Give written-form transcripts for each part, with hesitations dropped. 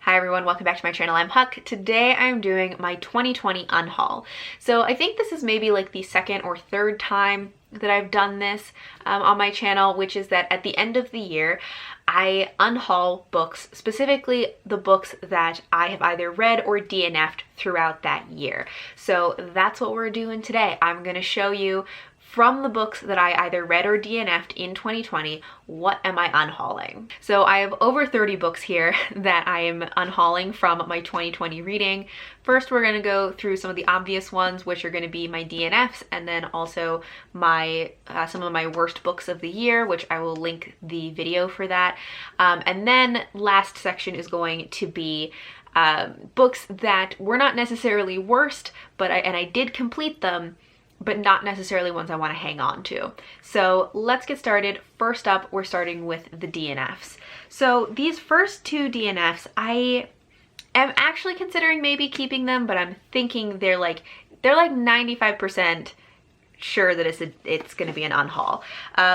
Hi everyone, welcome back to my channel. I'm Huck. Today I'm doing my 2020 unhaul. So I think this is maybe like the second or third time that I've done this on my channel, which is that at the end of the year, I unhaul books, specifically the books that I have either read or DNF'd throughout that year. So that's what we're doing today. I'm going to show you from the books that I either read or DNF'd in 2020, what am I unhauling? So I have over 30 books here that I am unhauling from my 2020 reading. First, we're going to go through some of the obvious ones, which are going to be my DNFs, and then also my some of my worst books of the year, which I will link the video for that. And then last section is going to be books that were not necessarily worst, but I did complete them, but not necessarily ones I want to hang on to. So let's get started. First up, we're starting with the DNFs. So these first two DNFs, I am actually considering maybe keeping them, but I'm thinking they're like 95% sure that it's going to be an unhaul,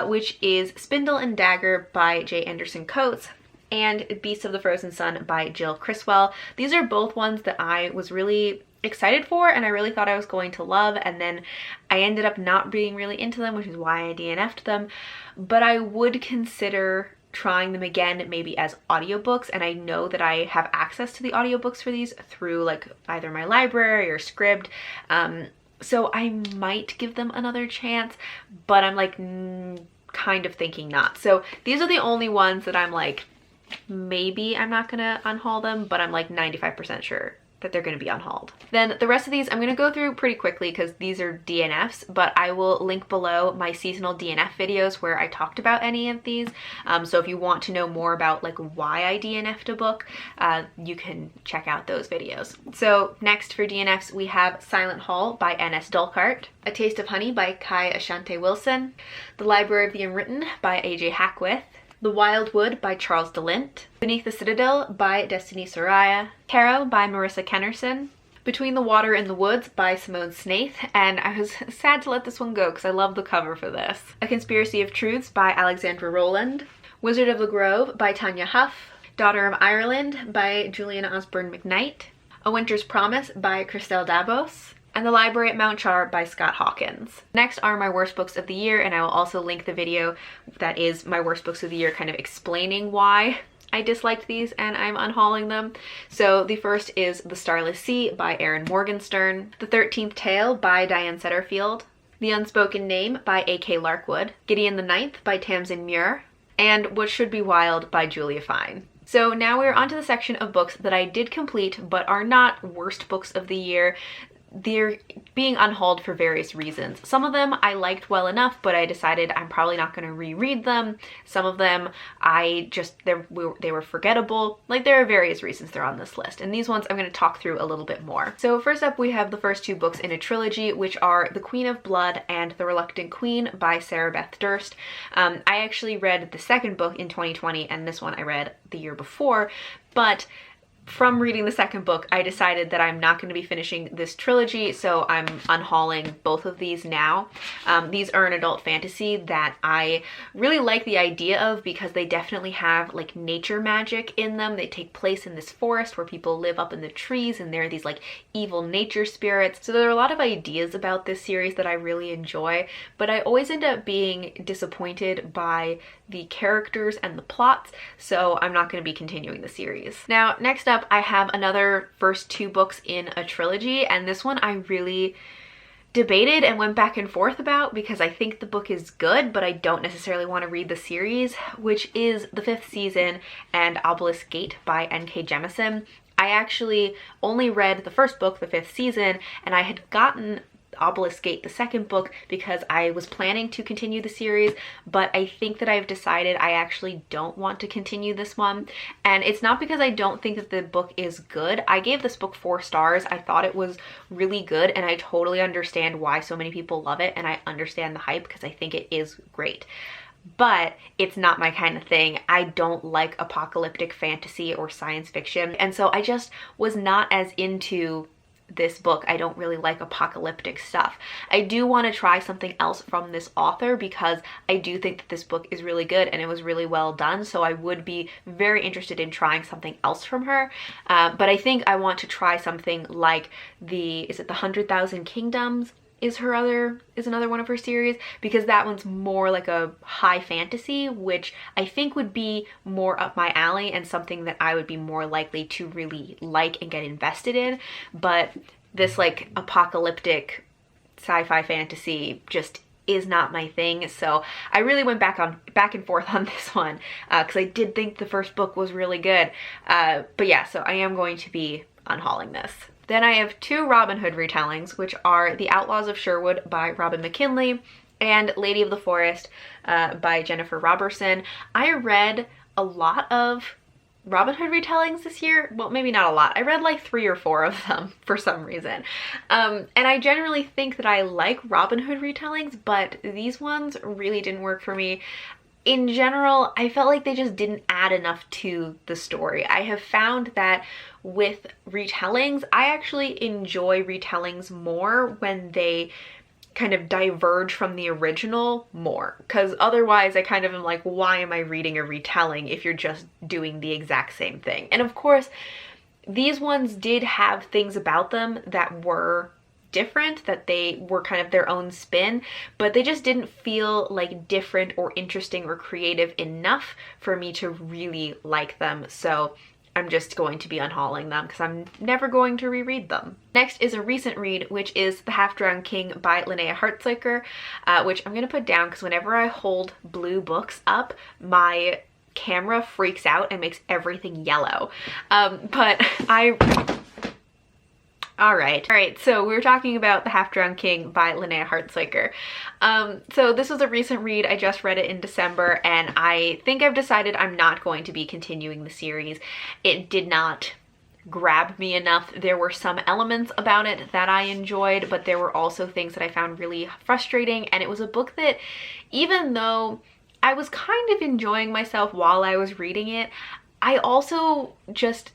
which is Spindle and Dagger by J. Anderson Coates and Beasts of the Frozen Sun by Jill Criswell. These are both ones that I was really excited for and I really thought I was going to love, and then I ended up not being really into them, which is why I DNF'd them. But I would consider trying them again, maybe as audiobooks, and I know that I have access to the audiobooks for these through like either my library or Scribd. So I might give them another chance, but I'm like kind of thinking not. So these are the only ones that I'm like, maybe I'm not gonna unhaul them, but I'm like 95% sure that they're going to be unhauled. Then the rest of these I'm going to go through pretty quickly because these are DNFs, but I will link below my seasonal DNF videos where I talked about any of these. So if you want to know more about like why I DNF'd a book, you can check out those videos. So next for DNFs, we have Silent Hall by N.S. Dulcart, A Taste of Honey by Kai Ashante Wilson, The Library of the Unwritten by A.J. Hackwith, The Wild Wood by Charles DeLint, Beneath the Citadel by Destiny Soraya, Tarot by Marissa Kennerson, Between the Water and the Woods by Simone Snaith, and I was sad to let this one go because I love the cover for this, A Conspiracy of Truths by Alexandra Rowland, Wizard of the Grove by Tanya Huff, Daughter of Ireland by Julian Osborne McKnight, A Winter's Promise by Christelle Dabos, and The Library at Mount Char by Scott Hawkins. Next are my worst books of the year, and I will also link the video that is my worst books of the year, kind of explaining why I disliked these and I'm unhauling them. So the first is The Starless Sea by Erin Morgenstern, The 13th Tale by Diane Setterfield, The Unspoken Name by A.K. Larkwood, Gideon the Ninth by Tamsin Muir, and What Should Be Wild by Julia Fine. So now we're onto the section of books that I did complete but are not worst books of the year. They're being unhauled for various reasons. Some of them I liked well enough, but I decided I'm probably not going to reread them. Some of them they were forgettable. Like, there are various reasons they're on this list, and these ones I'm going to talk through a little bit more. So first up, we have the first two books in a trilogy, which are The Queen of Blood and The Reluctant Queen by Sarah Beth Durst. I actually read the second book in 2020, and this one I read the year before, but from reading the second book, I decided that I'm not going to be finishing this trilogy, so I'm unhauling both of these now. These are an adult fantasy that I really like the idea of because they definitely have like nature magic in them. They take place in this forest where people live up in the trees, and there are these like evil nature spirits. So there are a lot of ideas about this series that I really enjoy, but I always end up being disappointed by the characters and the plots, so I'm not going to be continuing the series. Now, next up, I have another first two books in a trilogy, and this one I really debated and went back and forth about because I think the book is good, but I don't necessarily want to read the series, which is The Fifth Season and Obelisk Gate by N.K. Jemisin. I actually only read the first book, The Fifth Season, and I had gotten Obelisk Gate, the second book, because I was planning to continue the series, but I think that I've decided I actually don't want to continue this one. And it's not because I don't think that the book is good. I gave this book 4 stars. I thought it was really good, and I totally understand why so many people love it, and I understand the hype because I think it is great. But it's not my kind of thing. I don't like apocalyptic fantasy or science fiction, and so I just was not as into this book. I don't really like apocalyptic stuff. I do want to try something else from this author because I do think that this book is really good and it was really well done, so I would be very interested in trying something else from her. But I think I want to try something like the 100,000 Kingdoms is another one of her series, because that one's more like a high fantasy, which I think would be more up my alley and something that I would be more likely to really like and get invested in. But this like apocalyptic sci-fi fantasy just is not my thing, so I really went back and forth on this one because I did think the first book was really good. But yeah, so I am going to be unhauling this. Then I have two Robin Hood retellings, which are The Outlaws of Sherwood by Robin McKinley and Lady of the Forest by Jennifer Robertson. I read a lot of Robin Hood retellings this year. Well, maybe not a lot. I read like 3 or 4 of them for some reason. And I generally think that I like Robin Hood retellings, but these ones really didn't work for me. In general, I felt like they just didn't add enough to the story. I have found that with retellings, I actually enjoy retellings more when they kind of diverge from the original more, because otherwise I kind of am like, why am I reading a retelling if you're just doing the exact same thing? And of course, these ones did have things about them that were different, that they were kind of their own spin, but they just didn't feel like different or interesting or creative enough for me to really like them. So I'm just going to be unhauling them because I'm never going to reread them. Next is a recent read, which is The Half-Drowned King by Linnea Hartzlicker, which I'm going to put down because whenever I hold blue books up, my camera freaks out and makes everything yellow. All right, so we were talking about The Half-Drowned King by Linnea Hartzlicker. So this was a recent read. I just read it in December, and I think I've decided I'm not going to be continuing the series. It did not grab me enough. There were some elements about it that I enjoyed, but there were also things that I found really frustrating, and it was a book that, even though I was kind of enjoying myself while I was reading it, I also just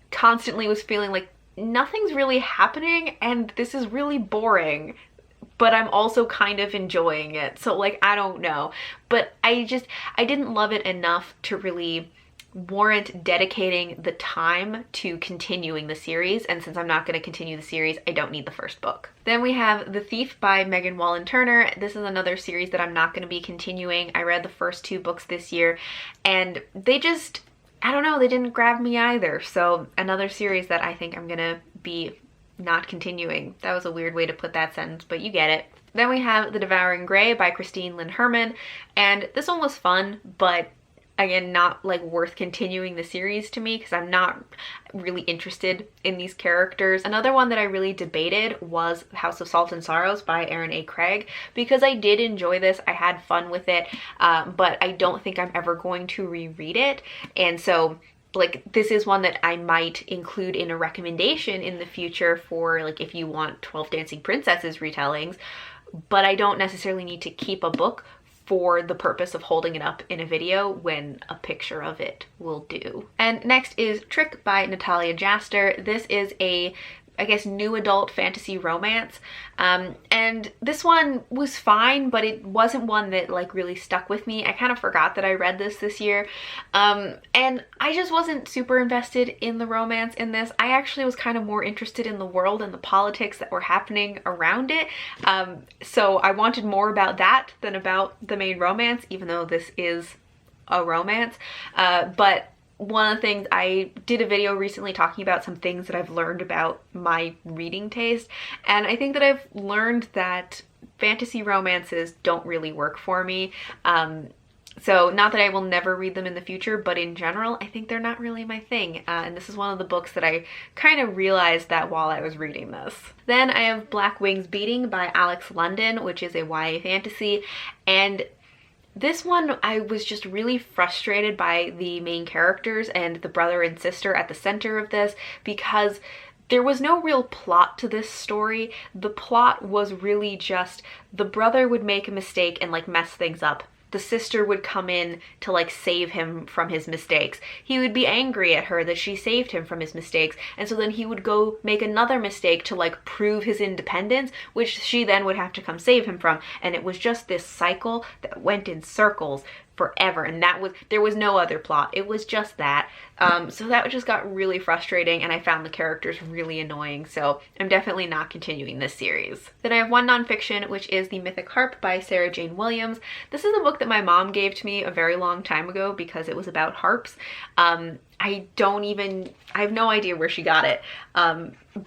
constantly was feeling like nothing's really happening and this is really boring, but I'm also kind of enjoying it. So like, I don't know, but I didn't love it enough to really warrant dedicating the time to continuing the series, and since I'm not going to continue the series, I don't need the first book. Then we have The Thief by Megan Wallen Turner. This is another series that I'm not going to be continuing. I read the first 2 books this year and they just, I don't know, they didn't grab me either. So another series that I think I'm gonna be not continuing. That was a weird way to put that sentence, but you get it. Then we have The Devouring Grey by Christine Lynn Herman, and this one was fun, but again, not like worth continuing the series to me because I'm not really interested in these characters. Another one that I really debated was House of Salt and Sorrows by Erin A. Craig, because I did enjoy this. I had fun with it, but I don't think I'm ever going to reread it. And so like, this is one that I might include in a recommendation in the future for like if you want 12 Dancing Princesses retellings, but I don't necessarily need to keep a book for the purpose of holding it up in a video when a picture of it will do. And next is Trick by Natalia Jaster. This is a, I guess, new adult fantasy romance. And this one was fine, but it wasn't one that like really stuck with me. I kind of forgot that I read this year. And I just wasn't super invested in the romance in this. I actually was kind of more interested in the world and the politics that were happening around it. So I wanted more about that than about the main romance, even though this is a romance. But one of the things, I did a video recently talking about some things that I've learned about my reading taste, and I think that I've learned that fantasy romances don't really work for me. So not that I will never read them in the future, but in general, I think they're not really my thing. And this is one of the books that I kind of realized that while I was reading this. Then I have Black Wings Beating by Alex London, which is a YA fantasy, and this one, I was just really frustrated by the main characters and the brother and sister at the center of this, because there was no real plot to this story. The plot was really just the brother would make a mistake and like mess things up. the sister would come in to like save him from his mistakes. He would be angry at her that she saved him from his mistakes, and so then he would go make another mistake to like prove his independence, which she then would have to come save him from. And it was just this cycle that went in circles forever, and there was no other plot. It was just that. So that just got really frustrating, and I found the characters really annoying, so I'm definitely not continuing this series. Then I have one nonfiction, which is The Mythic Harp by Sarah Jane Williams. This is a book that my mom gave to me a very long time ago because it was about harps. I have no idea where she got it,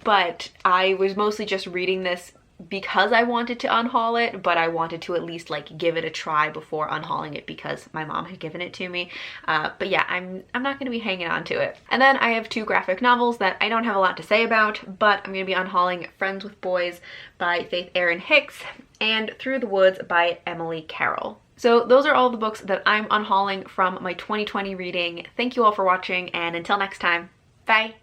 but I was mostly just reading this because I wanted to unhaul it, but I wanted to at least like give it a try before unhauling it because my mom had given it to me. But yeah, I'm not going to be hanging on to it. And then I have two graphic novels that I don't have a lot to say about, but I'm going to be unhauling Friends with Boys by Faith Erin Hicks and Through the Woods by Emily Carroll. So those are all the books that I'm unhauling from my 2020 reading. Thank you all for watching, and until next time, bye!